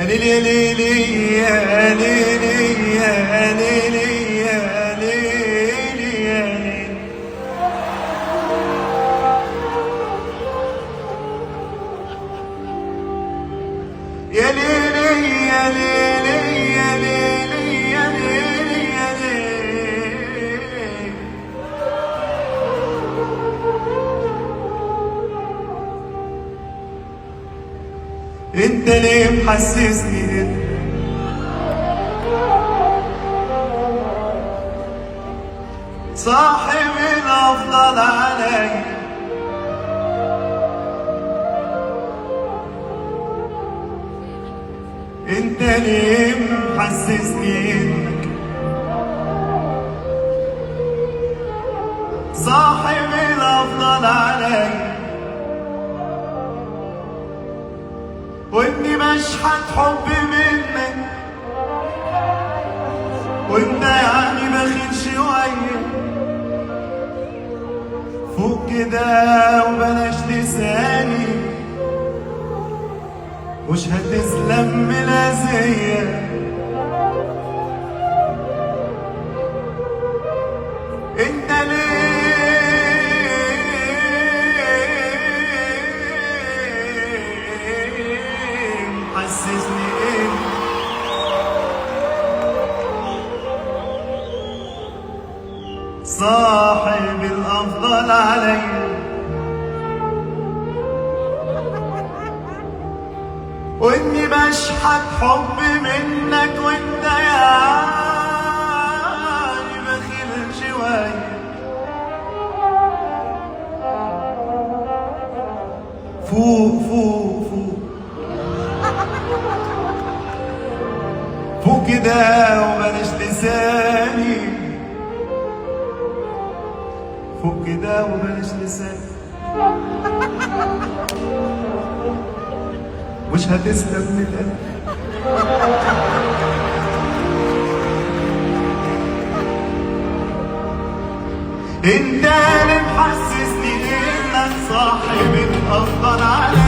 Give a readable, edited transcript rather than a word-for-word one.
ليلي يا ليلي يا ليلي يا ليلي يا ليلي يا ليلي. يا ليلي يا ليلي يا ليلي يا ليلي يا ليلي. انت ليه محسسني صاحب الافضل علي؟ انت ليه محسسني انك صاحب الافضل علي، واني بشحت حب منك، وانت يعني بخيل شوية. فوق كده وبلاش لساني، مش هتسلم ملازية. انت ليه محسسني ايه صاحب الافضل علي، واني بشحت حب منك، وانت يعني بخيل شوية. فوق فوق فوق فوق كده وبلاش لساني، فوق كده وبلاش لساني، مش هتسلم من القلب. انت اللي محسسني انك صاحب الافضل علي،